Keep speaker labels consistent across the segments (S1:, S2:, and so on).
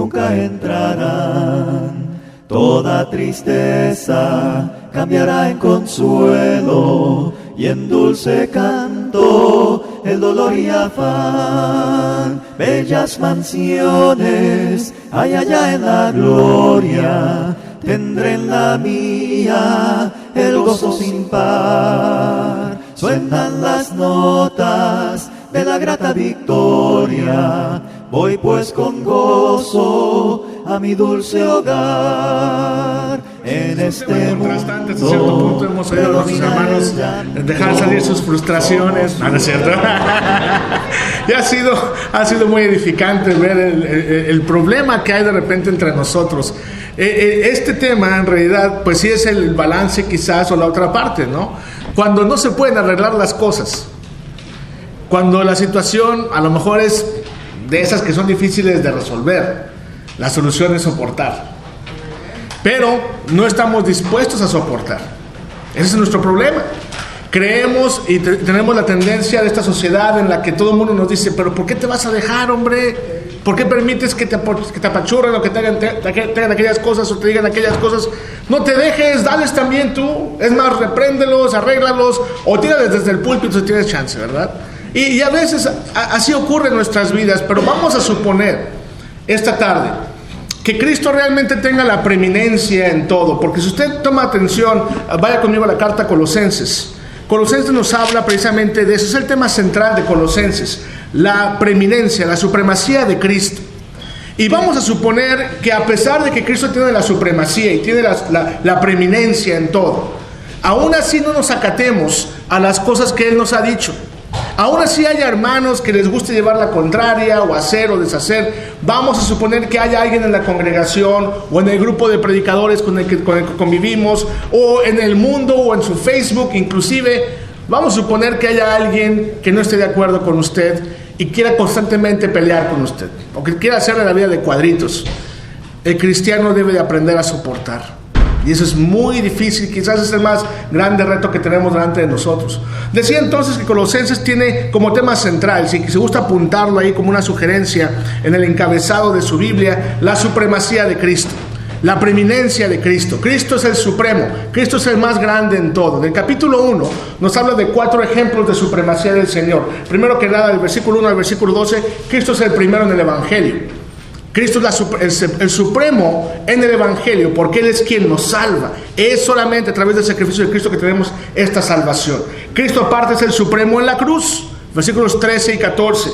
S1: nunca entrarán. Toda tristeza cambiará en consuelo y en dulce canto el dolor y afán. Bellas mansiones hay allá en la gloria, tendré en la mía el gozo sin par. Suenan las notas de la grata victoria, voy pues con gozo a mi dulce hogar. En este mundo,
S2: hasta cierto punto hemos oído a nuestros hermanos dejar salir sus frustraciones. No, no es cierto. Y ha sido muy edificante ver el problema que hay de repente entre nosotros. Este tema en realidad pues sí es el balance quizás, o la otra parte, ¿no? Cuando no se pueden arreglar las cosas, cuando la situación a lo mejor es de esas que son difíciles de resolver, la solución es soportar, pero no estamos dispuestos a soportar. Ese es nuestro problema. Creemos y tenemos la tendencia de esta sociedad en la que todo el mundo nos dice: pero ¿por qué te vas a dejar, hombre? ¿Por qué permites que te apachurren o que te hagan aquellas cosas o te digan aquellas cosas? No te dejes, dales también tú. Es más, repréndelos, arréglalos o tírales desde el púlpito si tienes chance, ¿verdad? Y a veces así ocurre en nuestras vidas, pero vamos a suponer esta tarde que Cristo realmente tenga la preeminencia en todo, porque si usted toma atención, vaya conmigo a la carta a Colosenses. Colosenses nos habla precisamente de eso, es el tema central de Colosenses, la preeminencia, la supremacía de Cristo. Y vamos a suponer que a pesar de que Cristo tiene la supremacía y tiene la preeminencia en todo, aún así no nos acatemos a las cosas que Él nos ha dicho. Aún así haya hermanos que les guste llevar la contraria o hacer o deshacer, vamos a suponer que haya alguien en la congregación o en el grupo de predicadores con el que convivimos, o en el mundo o en su Facebook inclusive, vamos a suponer que haya alguien que no esté de acuerdo con usted y quiera constantemente pelear con usted, o que quiera hacerle la vida de cuadritos. El cristiano debe de aprender a soportar. Y eso es muy difícil, quizás es el más grande reto que tenemos delante de nosotros. Decía entonces que Colosenses tiene como tema central, si se gusta apuntarlo ahí como una sugerencia en el encabezado de su Biblia, la supremacía de Cristo, la preeminencia de Cristo. Cristo es el supremo, Cristo es el más grande en todo. En el capítulo 1 nos habla de 4 ejemplos de supremacía del Señor. Primero que nada, del versículo 1 al versículo 12, Cristo es el primero en el Evangelio. Cristo es el supremo en el Evangelio, porque Él es quien nos salva. Es solamente a través del sacrificio de Cristo que tenemos esta salvación. Cristo aparte es el supremo en la cruz, versículos 13 y 14.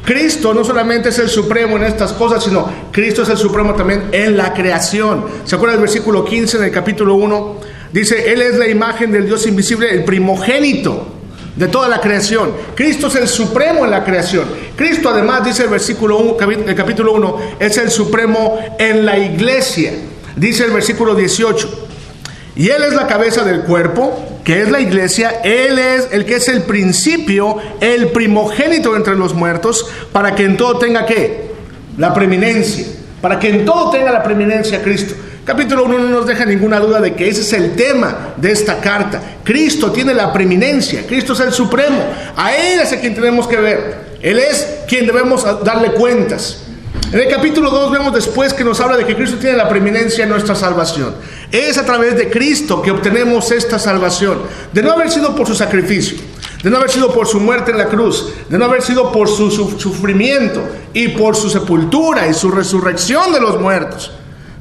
S2: Cristo no solamente es el supremo en estas cosas, sino Cristo es el supremo también en la creación. ¿Se acuerdan del versículo 15 en el capítulo 1? Dice: Él es la imagen del Dios invisible, el primogénito de toda la creación. Cristo es el supremo en la creación. Cristo además, dice el versículo 1, el capítulo 1, es el supremo en la iglesia. Dice el versículo 18: y Él es la cabeza del cuerpo, que es la iglesia. Él es el que es el principio, el primogénito entre los muertos, para que en todo tenga ¿qué? La preeminencia. Para que en todo tenga la preeminencia Cristo. Capítulo 1 no nos deja ninguna duda de que ese es el tema de esta carta. Cristo tiene la preeminencia, Cristo es el supremo. A Él es a quien tenemos que ver. Él es quien debemos darle cuentas. En el capítulo 2 vemos después que nos habla de que Cristo tiene la preeminencia en nuestra salvación. Es a través de Cristo que obtenemos esta salvación. De no haber sido por su sacrificio, de no haber sido por su muerte en la cruz, de no haber sido por su sufrimiento y por su sepultura y su resurrección de los muertos,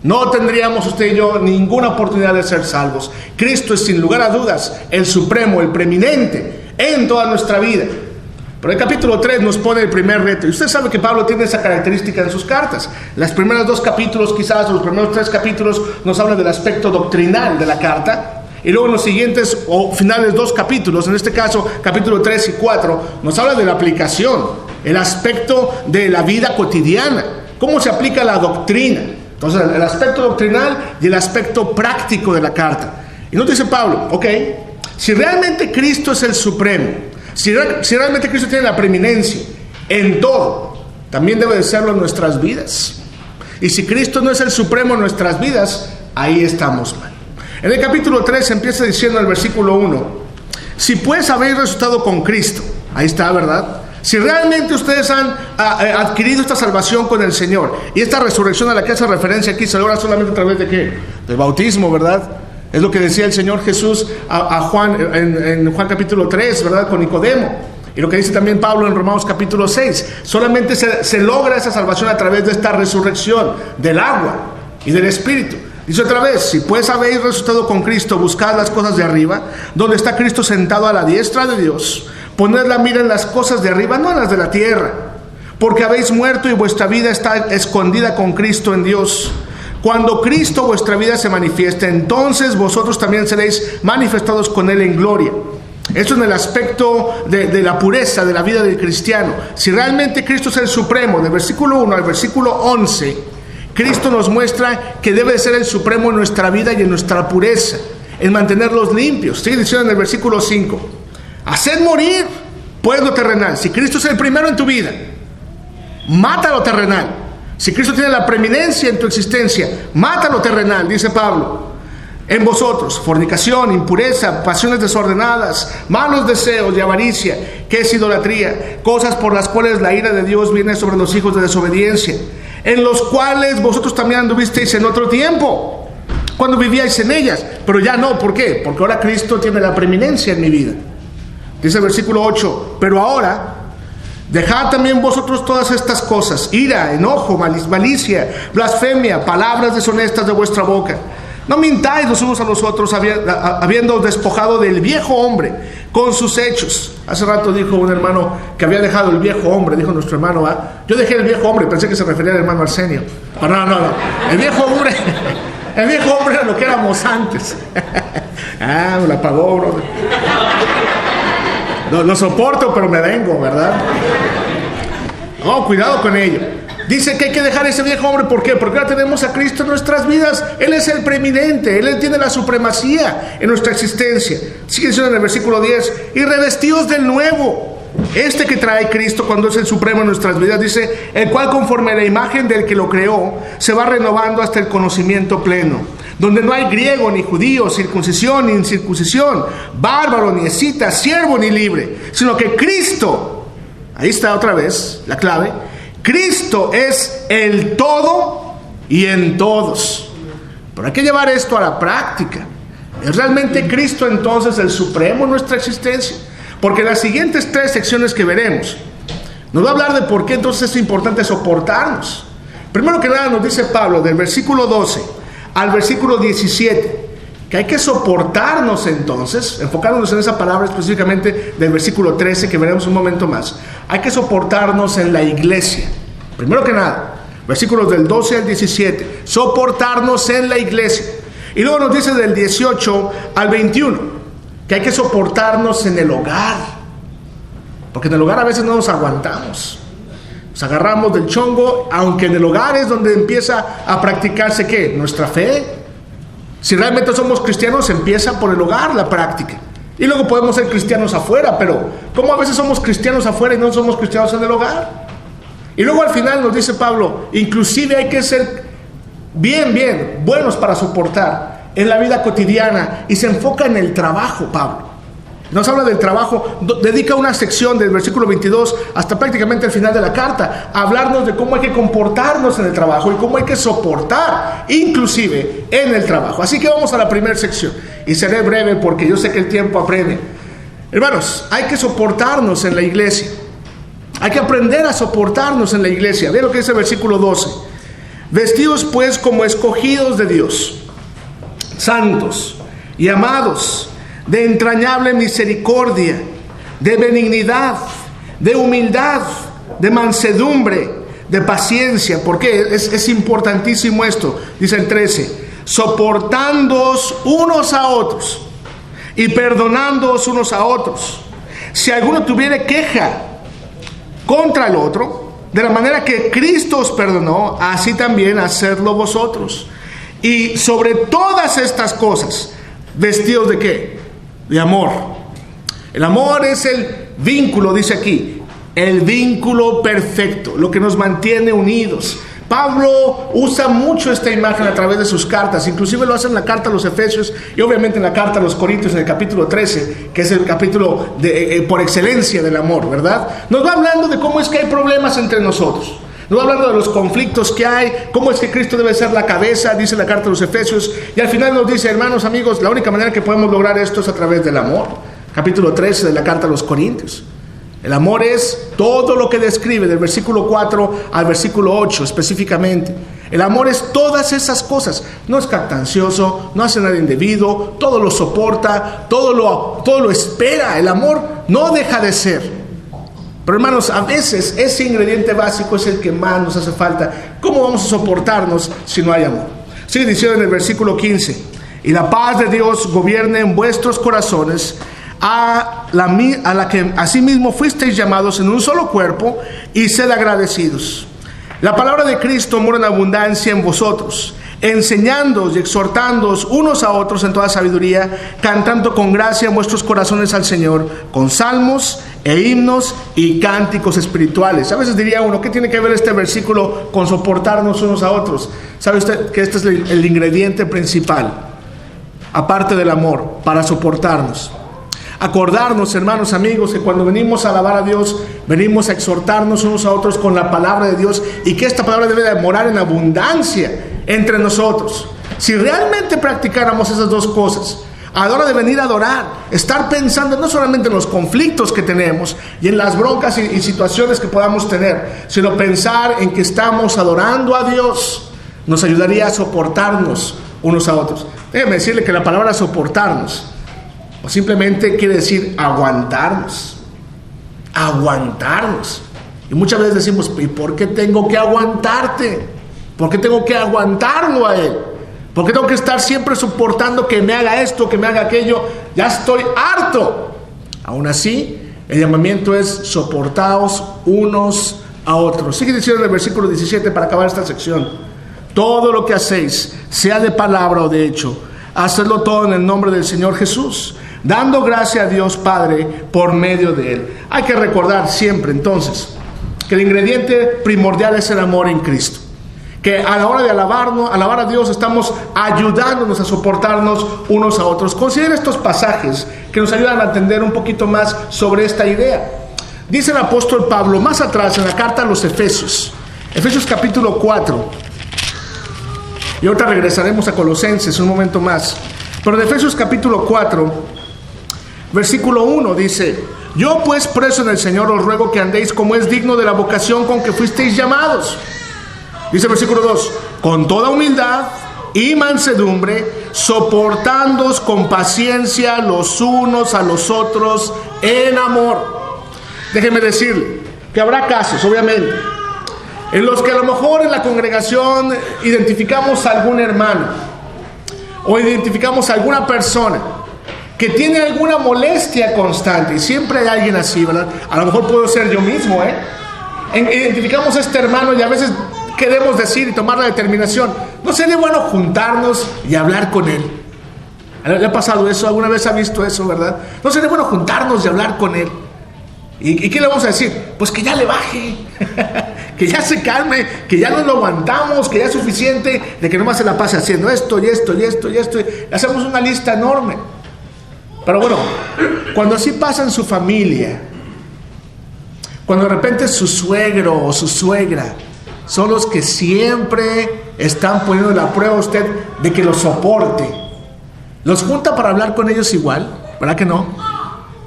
S2: no tendríamos usted y yo ninguna oportunidad de ser salvos. Cristo es sin lugar a dudas el supremo, el preeminente en toda nuestra vida. Pero el capítulo 3 nos pone el primer reto. Y usted sabe que Pablo tiene esa característica en sus cartas. Las primeras 2 capítulos quizás, o los primeros 3 capítulos nos hablan del aspecto doctrinal de la carta. Y luego en los siguientes o finales 2 capítulos, en este caso capítulo 3 y 4, nos habla de la aplicación, el aspecto de la vida cotidiana, cómo se aplica la doctrina. Entonces, el aspecto doctrinal y el aspecto práctico de la carta. Y nos dice Pablo, ok, si realmente Cristo es el supremo, si realmente Cristo tiene la preeminencia en todo, también debe de serlo en nuestras vidas. Y si Cristo no es el supremo en nuestras vidas, ahí estamos mal. En el capítulo 3 empieza diciendo el versículo 1: si pues habéis resucitado con Cristo, ahí está, ¿verdad? Si realmente ustedes han adquirido esta salvación con el Señor, y esta resurrección a la que hace referencia aquí se logra solamente a través de ¿qué? Del bautismo, ¿verdad? Es lo que decía el Señor Jesús a Juan en Juan capítulo 3, ¿verdad? Con Nicodemo. Y lo que dice también Pablo en Romanos capítulo 6. Solamente se logra esa salvación a través de esta resurrección del agua y del Espíritu. Dice otra vez: si pues habéis resucitado con Cristo, buscad las cosas de arriba, donde está Cristo sentado a la diestra de Dios. Poned la mira en las cosas de arriba, no en las de la tierra, porque habéis muerto y vuestra vida está escondida con Cristo en Dios. Cuando Cristo vuestra vida se manifieste, entonces vosotros también seréis manifestados con Él en gloria. Esto en el aspecto de la pureza de la vida del cristiano. Si realmente Cristo es el supremo, del versículo 1 al versículo 11, Cristo nos muestra que debe de ser el supremo en nuestra vida y en nuestra pureza, en mantenerlos limpios. Sigue diciendo en el versículo 5: haced morir pues lo terrenal. Si Cristo es el primero en tu vida, mata lo terrenal. Si Cristo tiene la preeminencia en tu existencia, mata lo terrenal, dice Pablo. En vosotros, fornicación, impureza, pasiones desordenadas, malos deseos y avaricia, que es idolatría, cosas por las cuales la ira de Dios viene sobre los hijos de desobediencia, en los cuales vosotros también anduvisteis en otro tiempo, cuando vivíais en ellas, pero ya no. ¿Por qué? Porque ahora Cristo tiene la preeminencia en mi vida. Dice el versículo 8: pero ahora dejad también vosotros todas estas cosas: ira, enojo, malicia, blasfemia, palabras deshonestas de vuestra boca. No mintáis los unos a los otros, habiendo despojado del viejo hombre con sus hechos. Hace rato dijo un hermano que había dejado el viejo hombre. Dijo nuestro hermano: yo dejé el viejo hombre. Pensé que se refería al hermano Arsenio. Pero no. El viejo hombre era lo que éramos antes. Me la pagó, bro. No soporto, pero me vengo, ¿verdad? No, cuidado con ello. Dice que hay que dejar ese viejo hombre. ¿Por qué? Porque ahora tenemos a Cristo en nuestras vidas. Él es el preeminente. Él tiene la supremacía en nuestra existencia. Sigue diciendo en el versículo 10: y revestíos del nuevo, este que trae Cristo cuando es el supremo en nuestras vidas. Dice: el cual conforme a la imagen del que lo creó, se va renovando hasta el conocimiento pleno, donde no hay griego ni judío, circuncisión ni incircuncisión, bárbaro ni escita, siervo ni libre, sino que Cristo, ahí está otra vez la clave, Cristo es el todo y en todos. Pero hay que llevar esto a la práctica. ¿Es realmente Cristo entonces el supremo en nuestra existencia? Porque en las siguientes 3 secciones que veremos nos va a hablar de por qué entonces es importante soportarnos. Primero que nada nos dice Pablo, del versículo 12 al versículo 17, que hay que soportarnos entonces, enfocándonos en esa palabra específicamente del versículo 13 que veremos un momento más. Hay que soportarnos en la iglesia. Primero que nada, versículos del 12 al 17, soportarnos en la iglesia. Y luego nos dice del 18 al 21, que hay que soportarnos en el hogar. Porque en el hogar a veces no nos aguantamos. Nos agarramos del chongo, aunque en el hogar es donde empieza a practicarse ¿qué? Nuestra fe. Si realmente somos cristianos, empieza por el hogar la práctica. Y luego podemos ser cristianos afuera, pero ¿cómo a veces somos cristianos afuera y no somos cristianos en el hogar? Y luego al final nos dice Pablo, inclusive hay que ser bien buenos para soportar en la vida cotidiana, y se enfoca en el trabajo. Pablo nos habla del trabajo, dedica una sección del versículo 22 hasta prácticamente el final de la carta a hablarnos de cómo hay que comportarnos en el trabajo y cómo hay que soportar inclusive en el trabajo. Así que vamos a la primera sección y seré breve porque yo sé que el tiempo apremia. Hermanos, hay que soportarnos en la iglesia. Hay que aprender a soportarnos en la iglesia. Vean lo que dice el versículo 12: vestidos pues como escogidos de Dios, santos y amados, de entrañable misericordia, de benignidad, de humildad, de mansedumbre, de paciencia. Porque es importantísimo esto. Dice el 13: soportándoos unos a otros y perdonándoos unos a otros, si alguno tuviere queja contra el otro, de la manera que Cristo os perdonó, así también hacedlo vosotros. Y sobre todas estas cosas, vestidos de ¿qué? De amor. El amor es el vínculo, dice aquí, el vínculo perfecto, lo que nos mantiene unidos. Pablo usa mucho esta imagen a través de sus cartas, inclusive lo hace en la carta a los Efesios y obviamente en la carta a los Corintios en el capítulo 13, que es el capítulo por excelencia del amor, ¿verdad? Nos va hablando de cómo es que hay problemas entre nosotros. Nos va hablando de los conflictos que hay, cómo es que Cristo debe ser la cabeza, dice la carta a los Efesios, y al final nos dice, hermanos, amigos, la única manera que podemos lograr esto es a través del amor. Capítulo 13 de la carta a los Corintios. El amor es todo lo que describe del versículo 4 al versículo 8 específicamente. El amor es todas esas cosas. No es jactancioso, no hace nada indebido, todo lo soporta, todo lo espera. El amor no deja de ser. Pero hermanos, a veces ese ingrediente básico es el que más nos hace falta. ¿Cómo vamos a soportarnos si no hay amor? Sigue diciendo en el versículo 15: y la paz de Dios gobierne en vuestros corazones, a la que asimismo fuisteis llamados en un solo cuerpo, y sed agradecidos. La palabra de Cristo mora en abundancia en vosotros, enseñándoos y exhortándoos unos a otros en toda sabiduría, cantando con gracia en vuestros corazones al Señor, con salmos e himnos y cánticos espirituales. A veces diría uno, ¿qué tiene que ver este versículo con soportarnos unos a otros? ¿Sabe usted que este es el ingrediente principal, aparte del amor, para soportarnos? Acordarnos, hermanos, amigos, que cuando venimos a alabar a Dios, venimos a exhortarnos unos a otros con la palabra de Dios, y que esta palabra debe de morar en abundancia entre nosotros. Si realmente practicáramos esas dos cosas, a la hora de venir a adorar, estar pensando no solamente en los conflictos que tenemos y en las broncas y situaciones que podamos tener, sino pensar en que estamos adorando a Dios, nos ayudaría a soportarnos unos a otros. Déjeme decirle que la palabra soportarnos o simplemente quiere decir aguantarnos. Aguantarnos. Y muchas veces decimos, ¿y por qué tengo que aguantarte? ¿Por qué tengo que aguantarlo a él? ¿Por qué tengo que estar siempre soportando que me haga esto, que me haga aquello? Ya estoy harto. Aún así, el llamamiento es soportaos unos a otros. Sigue diciendo en el versículo 17 para acabar esta sección: todo lo que hacéis, sea de palabra o de hecho, hacedlo todo en el nombre del Señor Jesús, dando gracia a Dios Padre por medio de Él. Hay que recordar siempre entonces que el ingrediente primordial es el amor en Cristo. Que a la hora de alabar a Dios, estamos ayudándonos a soportarnos unos a otros. Considera estos pasajes que nos ayudan a entender un poquito más sobre esta idea. Dice el apóstol Pablo más atrás en la carta a los Efesios, Efesios capítulo 4. Y ahorita regresaremos a Colosenses un momento más. Pero de Efesios capítulo 4, versículo 1 dice: yo pues preso en el Señor os ruego que andéis como es digno de la vocación con que fuisteis llamados. Dice el versículo 2: con toda humildad y mansedumbre, soportándoos con paciencia los unos a los otros en amor. Déjeme decirle que habrá casos, obviamente, en los que a lo mejor en la congregación identificamos a algún hermano o identificamos a alguna persona que tiene alguna molestia constante, y siempre hay alguien así, ¿verdad? A lo mejor puedo ser yo mismo, Identificamos a este hermano y a veces queremos decir y tomar la determinación: ¿no sería bueno juntarnos y hablar con él? ¿Le ha pasado eso? ¿Alguna vez ha visto eso, verdad? ¿No sería bueno juntarnos y hablar con él? ¿Y qué le vamos a decir? Pues que ya le baje, que ya se calme, que ya no lo aguantamos, que ya es suficiente de que nomás se la pase haciendo esto y esto y esto y esto. Y hacemos una lista enorme. Pero bueno, cuando así pasa en su familia, cuando de repente su suegro o su suegra son los que siempre están poniendo la prueba a usted de que los soporte, ¿los junta para hablar con ellos igual? ¿Verdad que no?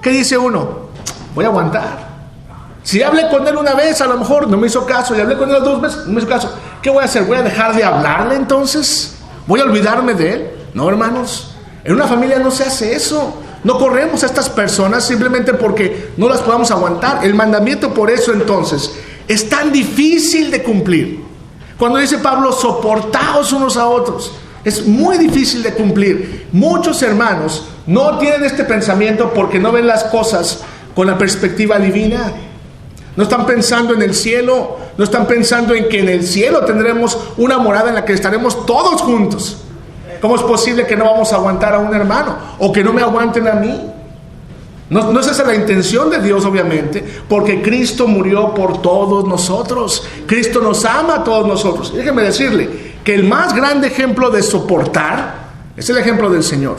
S2: ¿Qué dice uno? Voy a aguantar. Si hablé con él una vez, a lo mejor no me hizo caso, y hablé con él 2 veces, no me hizo caso. ¿Qué voy a hacer? ¿Voy a dejar de hablarle entonces? ¿Voy a olvidarme de él? No, hermanos, en una familia no se hace eso. No corremos a estas personas simplemente porque no las podamos aguantar. El mandamiento, por eso entonces, es tan difícil de cumplir. Cuando dice Pablo, soportaos unos a otros, es muy difícil de cumplir. Muchos hermanos no tienen este pensamiento porque no ven las cosas con la perspectiva divina. No están pensando en el cielo, no están pensando en que en el cielo tendremos una morada en la que estaremos todos juntos. ¿Cómo es posible que no vamos a aguantar a un hermano o que no me aguanten a mí? No es esa la intención de Dios, obviamente, porque Cristo murió por todos nosotros. Cristo nos ama a todos nosotros. Y déjeme decirle que el más grande ejemplo de soportar es el ejemplo del Señor.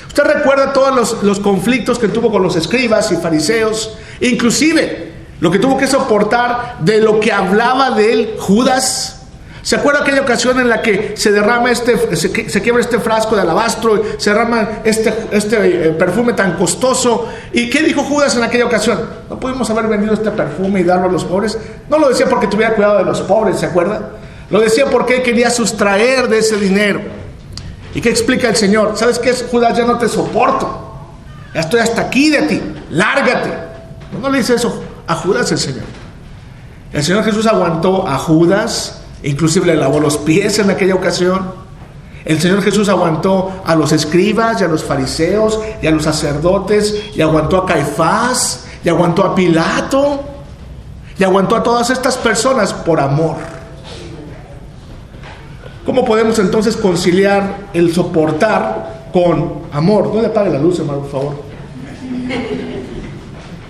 S2: Usted recuerda todos los conflictos que tuvo con los escribas y fariseos, inclusive lo que tuvo que soportar de lo que hablaba de él Judas. ¿Se acuerda aquella ocasión en la que se derrama se quiebra este frasco de alabastro, se derrama este perfume tan costoso? ¿Y qué dijo Judas en aquella ocasión? No pudimos haber vendido este perfume y darlo a los pobres. No lo decía porque tuviera cuidado de los pobres, ¿se acuerda? Lo decía porque él quería sustraer de ese dinero. ¿Y qué explica el Señor? ¿Sabes qué? Judas, ya no te soporto. Ya estoy hasta aquí de ti. Lárgate. No le dice eso a Judas el Señor. El Señor Jesús aguantó a Judas. Inclusive le lavó los pies en aquella ocasión. El Señor Jesús aguantó a los escribas y a los fariseos y a los sacerdotes, y aguantó a Caifás, y aguantó a Pilato, y aguantó a todas estas personas por amor. ¿Cómo podemos entonces conciliar el soportar con amor? No le apague la luz, hermano, por favor.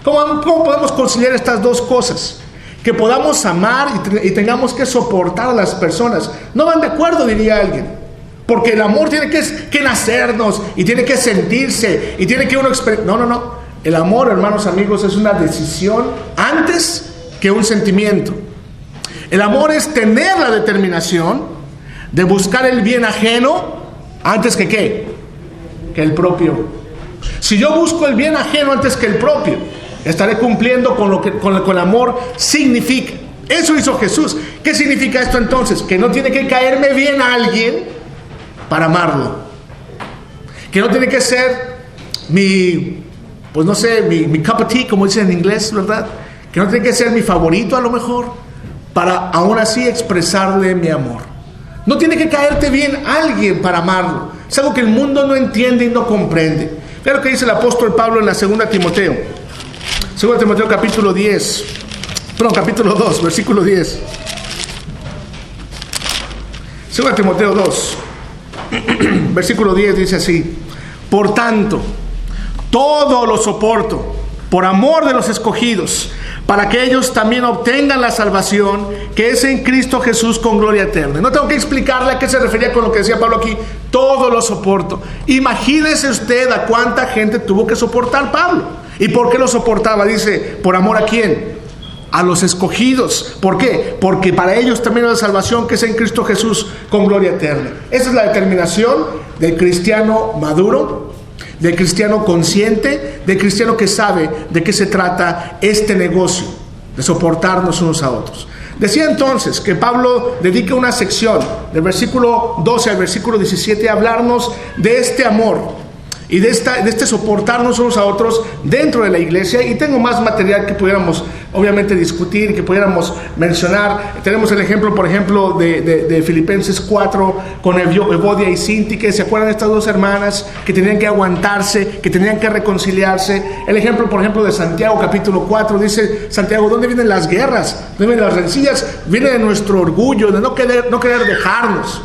S2: ¿Cómo podemos conciliar estas dos cosas? Que podamos amar y tengamos que soportar a las personas. No van de acuerdo, diría alguien, porque el amor tiene que nacernos y tiene que sentirse y tiene que uno experimentar. No. El amor, hermanos, amigos, es una decisión antes que un sentimiento. El amor es tener la determinación de buscar el bien ajeno antes que ¿qué? Que el propio. Si yo busco el bien ajeno antes que el propio, estaré cumpliendo con lo que el amor significa. Eso hizo Jesús. ¿Qué significa esto entonces? Que no tiene que caerme bien a alguien para amarlo. Que no tiene que ser mi cup of tea, como dicen en inglés, ¿verdad? Que no tiene que ser mi favorito a lo mejor, para aún así expresarle mi amor. No tiene que caerte bien a alguien para amarlo. Es algo que el mundo no entiende y no comprende. Vean lo que dice el apóstol Pablo en la 2 Timoteo. 2 Timoteo capítulo 2, versículo 10. 2 Timoteo 2, versículo 10 dice así: por tanto, todo lo soporto por amor de los escogidos, para que ellos también obtengan la salvación que es en Cristo Jesús con gloria eterna. No tengo que explicarle a qué se refería con lo que decía Pablo aquí. Todo lo soporto. Imagínese usted a cuánta gente tuvo que soportar Pablo. ¿Y por qué lo soportaba? Dice, ¿por amor a quién? A los escogidos. ¿Por qué? Porque para ellos también hay la salvación que es en Cristo Jesús con gloria eterna. Esa es la determinación del cristiano maduro, del cristiano consciente, del cristiano que sabe de qué se trata este negocio de soportarnos unos a otros. Decía entonces que Pablo dedica una sección del versículo 12 al versículo 17 a hablarnos de este amor y de este soportarnos unos a otros dentro de la iglesia. Y tengo más material que pudiéramos obviamente discutir, que pudiéramos mencionar. Tenemos el ejemplo, por ejemplo, de Filipenses 4 con Evodia y Síntique. ¿Se acuerdan de estas dos hermanas que tenían que aguantarse, que tenían que reconciliarse? El ejemplo, por ejemplo, de Santiago capítulo 4. Dice Santiago, ¿dónde vienen las guerras? ¿Dónde vienen las rencillas? Viene de nuestro orgullo, de no querer dejarnos.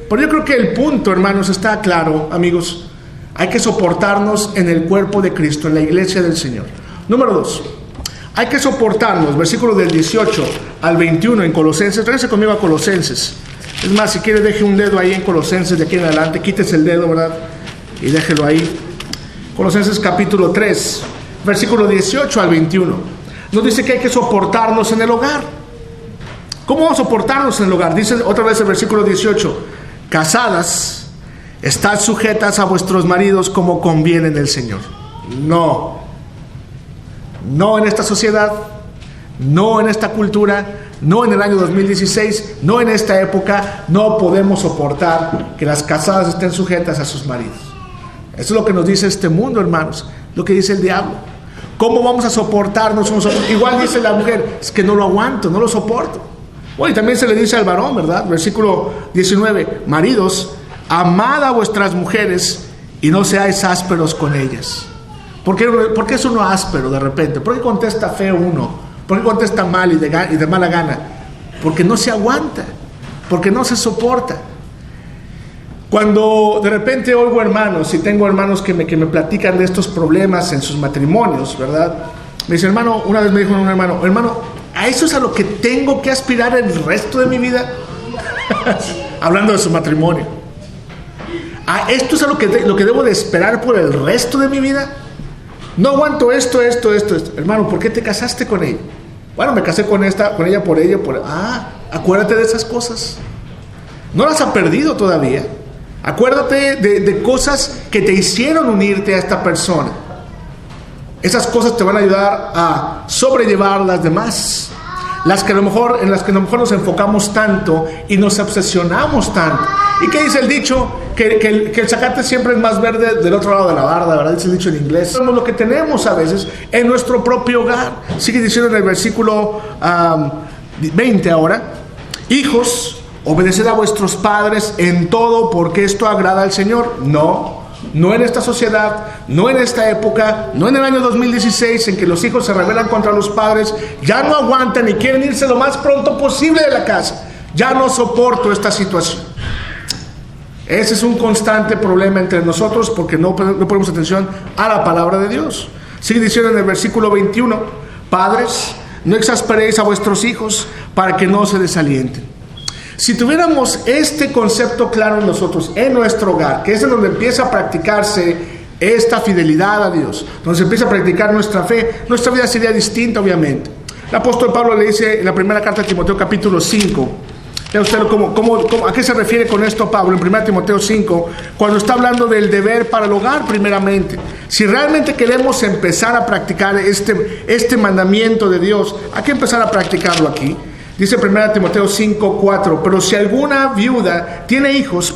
S2: Pero yo creo que el punto, hermanos, está claro, amigos. Hay que soportarnos en el cuerpo de Cristo, en la iglesia del Señor. Número 2. Hay que soportarnos, versículos del 18 al 21 en Colosenses. Regrese conmigo a Colosenses. Es más, si quiere deje un dedo ahí en Colosenses de aquí en adelante. Quítese el dedo, ¿verdad? Y déjelo ahí. Colosenses capítulo 3, versículo 18 al 21. Nos dice que hay que soportarnos en el hogar. ¿Cómo vamos a soportarnos en el hogar? Dice otra vez el versículo 18. Casadas, estad sujetas a vuestros maridos como conviene en el Señor. No en esta sociedad, no en esta cultura, no en el año 2016, no en esta época. No podemos soportar que las casadas estén sujetas a sus maridos. Eso es lo que nos dice este mundo, hermanos, lo que dice el diablo. ¿Cómo vamos a soportarnos nosotros? Igual dice la mujer, es que no lo aguanto, no lo soporto. Bueno, y también se le dice al varón, ¿verdad? Versículo 19, maridos, amad a vuestras mujeres y no seáis ásperos con ellas. ¿Por qué es uno áspero de repente? ¿Por qué contesta feo uno? ¿Por qué contesta mal y de mala gana? Porque no se aguanta, porque no se soporta. Cuando de repente oigo hermanos, y tengo hermanos que me platican de estos problemas en sus matrimonios, ¿verdad? Me dice, hermano, una vez me dijo un hermano, ¿a eso es a lo que tengo que aspirar el resto de mi vida? Hablando de su matrimonio. ¿A esto es a lo que debo de esperar por el resto de mi vida? No aguanto esto. Hermano, ¿por qué te casaste con ella? Bueno, me casé con ella por ella. Acuérdate de esas cosas. No las ha perdido todavía. Acuérdate de cosas que te hicieron unirte a esta persona. Esas cosas te van a ayudar a sobrellevar las demás. En las que a lo mejor nos enfocamos tanto y nos obsesionamos tanto. ¿Y qué dice el dicho? Que el zacate siempre es más verde del otro lado de la barda, ¿verdad? Dice el dicho en inglés. Somos lo que tenemos a veces en nuestro propio hogar. Sigue diciendo en el versículo 20 ahora: hijos, obedeced a vuestros padres en todo, porque esto agrada al Señor. No en esta sociedad, no en esta época, no en el año 2016, en que los hijos se rebelan contra los padres, ya no aguantan y quieren irse lo más pronto posible de la casa. Ya no soporto esta situación. Ese es un constante problema entre nosotros, porque no ponemos atención a la palabra de Dios. Sigue diciendo en el versículo 21: padres, no exasperéis a vuestros hijos para que no se desalienten. Si tuviéramos este concepto claro en nosotros, en nuestro hogar, que es en donde empieza a practicarse esta fidelidad a Dios, donde se empieza a practicar nuestra fe, nuestra vida sería distinta, obviamente. El apóstol Pablo le dice en la primera carta de Timoteo, capítulo 5, ¿a usted a qué se refiere con esto Pablo? En 1 Timoteo 5, cuando está hablando del deber para el hogar primeramente. Si realmente queremos empezar a practicar este mandamiento de Dios, hay que empezar a practicarlo aquí. Dice 1 Timoteo 5, 4, pero si alguna viuda tiene hijos,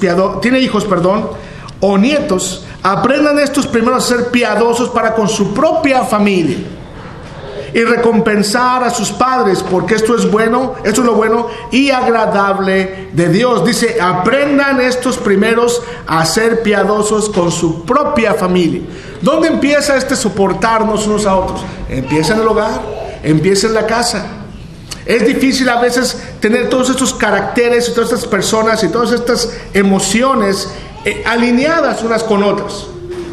S2: o nietos, aprendan estos primero a ser piadosos para con su propia familia y recompensar a sus padres, porque esto es lo bueno y agradable de Dios. Dice, aprendan estos primeros a ser piadosos con su propia familia. ¿Dónde empieza soportarnos unos a otros? Empieza en el hogar, empieza en la casa. Es difícil a veces tener todos estos caracteres y todas estas personas y todas estas emociones alineadas unas con otras.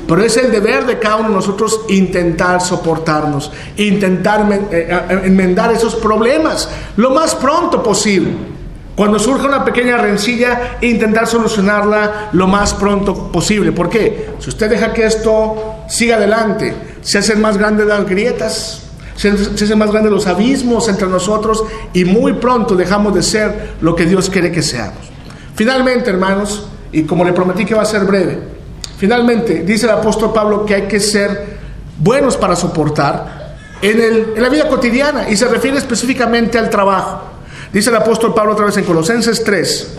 S2: Pero es el deber de cada uno de nosotros intentar soportarnos, intentar enmendar esos problemas lo más pronto posible. Cuando surja una pequeña rencilla, intentar solucionarla lo más pronto posible. ¿Por qué? Si usted deja que esto siga adelante, se hacen más grandes las grietas, se hacen más grandes los abismos entre nosotros, y muy pronto dejamos de ser lo que Dios quiere que seamos. Finalmente, hermanos, y como le prometí que va a ser breve, finalmente dice el apóstol Pablo que hay que ser buenos para soportar en la vida cotidiana, y se refiere específicamente al trabajo. Dice el apóstol Pablo otra vez en Colosenses 3,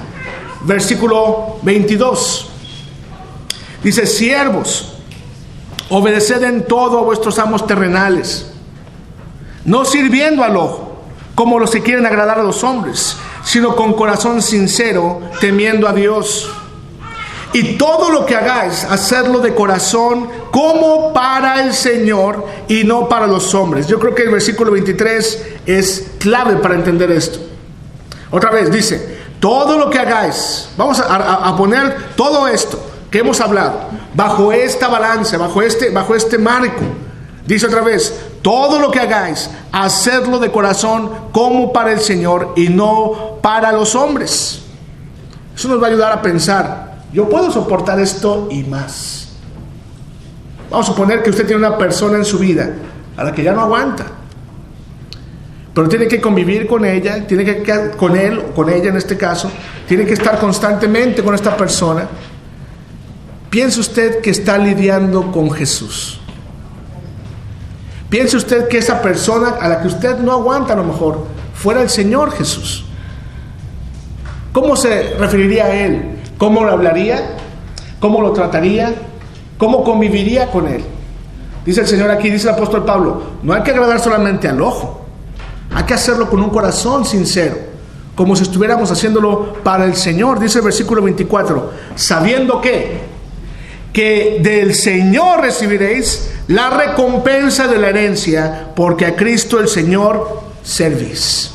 S2: versículo 22. Dice, siervos, obedeced en todo a vuestros amos terrenales, no sirviendo al ojo, como los que quieren agradar a los hombres, sino con corazón sincero, temiendo a Dios. Y todo lo que hagáis, hacedlo de corazón, como para el Señor y no para los hombres. Yo creo que el versículo 23 es clave para entender esto. Otra vez dice, todo lo que hagáis, vamos a poner todo esto que hemos hablado bajo esta balanza, bajo este marco. Dice otra vez, todo lo que hagáis, hacedlo de corazón como para el Señor y no para los hombres. Eso nos va a ayudar a pensar, yo puedo soportar esto y más. Vamos a suponer que usted tiene una persona en su vida a la que ya no aguanta, pero tiene que convivir con ella, con él o con ella en este caso, tiene que estar constantemente con esta persona. Piense usted que está lidiando con Jesús. Piense usted que esa persona a la que usted no aguanta a lo mejor fuera el Señor Jesús. ¿Cómo se referiría a Él? ¿Cómo lo hablaría? ¿Cómo lo trataría? ¿Cómo conviviría con Él? Dice el Señor aquí, dice el apóstol Pablo, no hay que agradar solamente al ojo, hay que hacerlo con un corazón sincero, como si estuviéramos haciéndolo para el Señor. Dice el versículo 24, sabiendo que del Señor recibiréis la recompensa de la herencia, porque a Cristo el Señor servís.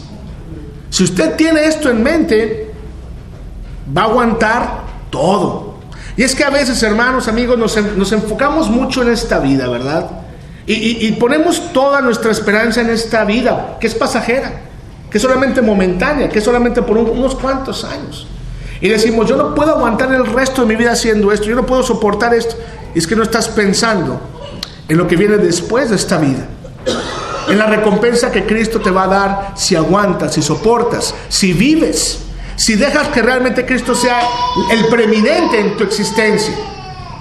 S2: Si usted tiene esto en mente, va a aguantar todo. Y es que a veces, hermanos, amigos, nos enfocamos mucho en esta vida, ¿verdad? Y ponemos toda nuestra esperanza en esta vida, que es pasajera, que es solamente momentánea, que es solamente por unos cuantos años. Y decimos, yo no puedo aguantar el resto de mi vida haciendo esto, yo no puedo soportar esto. Y es que no estás pensando en lo que viene después de esta vida, en la recompensa que Cristo te va a dar si aguantas, si soportas, si vives, si dejas que realmente Cristo sea el preeminente en tu existencia.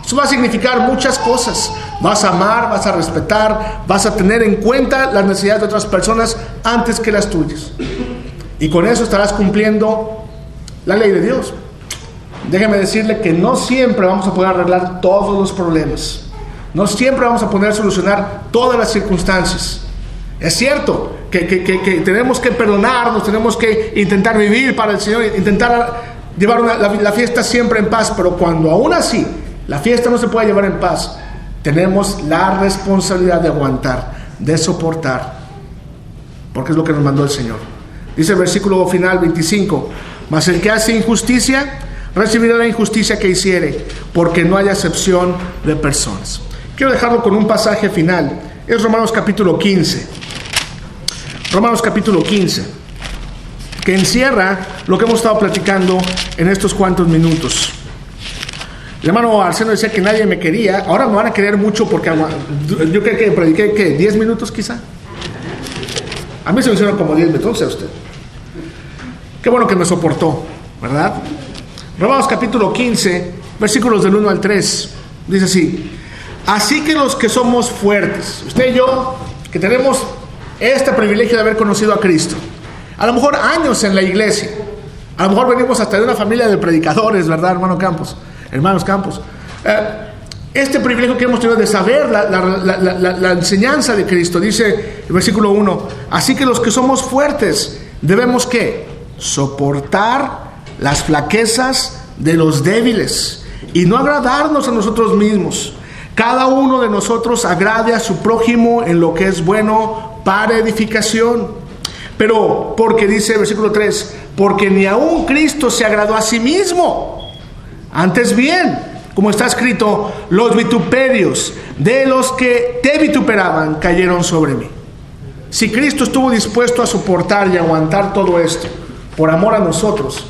S2: Eso va a significar muchas cosas. Vas a amar, vas a respetar, vas a tener en cuenta las necesidades de otras personas antes que las tuyas. Y con eso estarás cumpliendo la ley de Dios. Déjeme decirle que no siempre vamos a poder arreglar todos los problemas. No siempre vamos a poder solucionar todas las circunstancias. Es cierto que tenemos que perdonarnos, tenemos que intentar vivir para el Señor, intentar llevar la fiesta siempre en paz, pero cuando aún así la fiesta no se puede llevar en paz, tenemos la responsabilidad de aguantar, de soportar, porque es lo que nos mandó el Señor. Dice el versículo final 25, mas el que hace injusticia recibirá la injusticia que hiciere, porque no hay acepción de personas. Quiero dejarlo con un pasaje final, es Romanos capítulo 15. Romanos capítulo 15, que encierra lo que hemos estado platicando en estos cuantos minutos. El hermano Arseno decía que nadie me quería, ahora me van a querer mucho porque yo creo que prediqué, ¿qué? 10 minutos quizá. A mí se me hicieron como 10 minutos, no sé usted. Qué bueno que me soportó, ¿verdad? Romanos capítulo 15, versículos del 1 al 3, dice así: así que los que somos fuertes, usted y yo, que tenemos este privilegio de haber conocido a Cristo, a lo mejor años en la iglesia, a lo mejor venimos hasta de una familia de predicadores, ¿verdad, hermanos Campos? Este privilegio que hemos tenido de saber la enseñanza de Cristo, dice el versículo 1, así que los que somos fuertes debemos ¿qué? Soportar las flaquezas de los débiles y no agradarnos a nosotros mismos. Cada uno de nosotros agrade a su prójimo en lo que es bueno para edificación. Pero porque dice el versículo 3, porque ni aun Cristo se agradó a sí mismo. Antes bien, como está escrito, los vituperios de los que te vituperaban cayeron sobre mí. Si Cristo estuvo dispuesto a soportar y aguantar todo esto por amor a nosotros,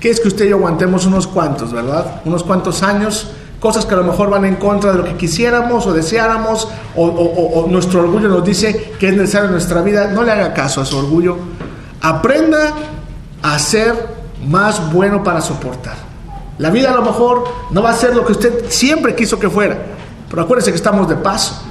S2: ¿qué es que usted y yo aguantemos unos cuantos, verdad? Unos cuantos años, cosas que a lo mejor van en contra de lo que quisiéramos o deseáramos, o nuestro orgullo nos dice que es necesario en nuestra vida. No le haga caso a su orgullo. Aprenda a ser más bueno para soportar. La vida a lo mejor no va a ser lo que usted siempre quiso que fuera, pero acuérdese que estamos de paso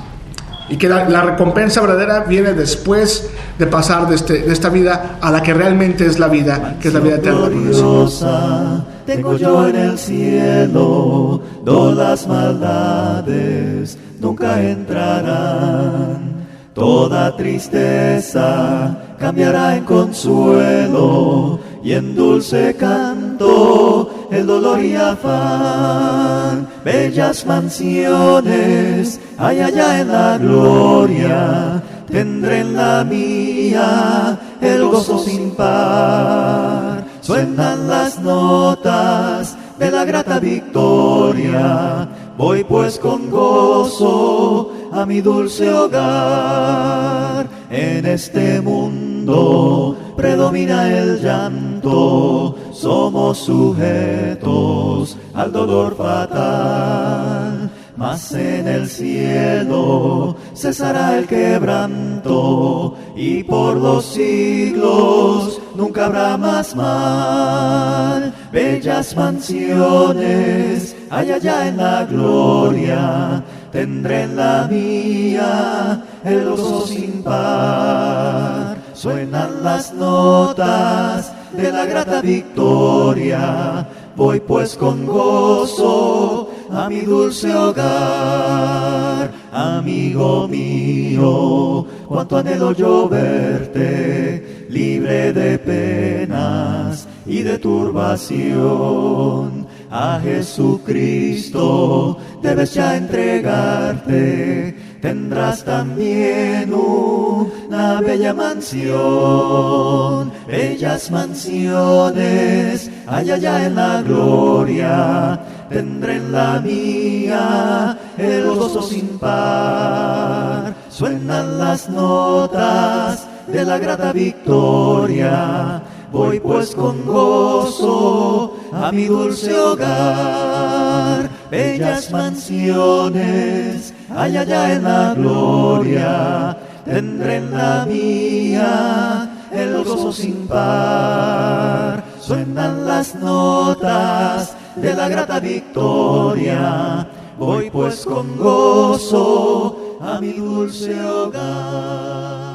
S2: y que la recompensa verdadera viene después de pasar de esta vida a la que realmente es la vida, que es la vida eterna.
S1: Gloriosa tengo yo en el cielo, todas las maldades nunca entrarán. Toda tristeza cambiará en consuelo y en dulce canto el dolor y afán. Bellas mansiones hay allá en la gloria, tendré en la mía el gozo sin par. Suenan las notas de la grata victoria, voy pues con gozo a mi dulce hogar. En este mundo predomina el llanto, somos sujetos al dolor fatal. Mas en el cielo cesará el quebranto y por los siglos nunca habrá más mal. Bellas mansiones hay allá en la gloria, tendré en la mía el gozo sin par. Suenan las notas de la grata victoria, voy pues con gozo a mi dulce hogar. Amigo mío, cuánto anhelo yo verte, libre de penas y de turbación. A Jesucristo debes ya entregarte, tendrás también una bella mansión. Bellas mansiones hay allá en la gloria, tendré en la mía el gozo sin par. Suenan las notas de la grata victoria, voy pues con gozo a mi dulce hogar. Bellas mansiones hay allá en la gloria, tendré en la mía el gozo sin par. Suenan las notas de la grata victoria, voy pues con gozo a mi dulce hogar.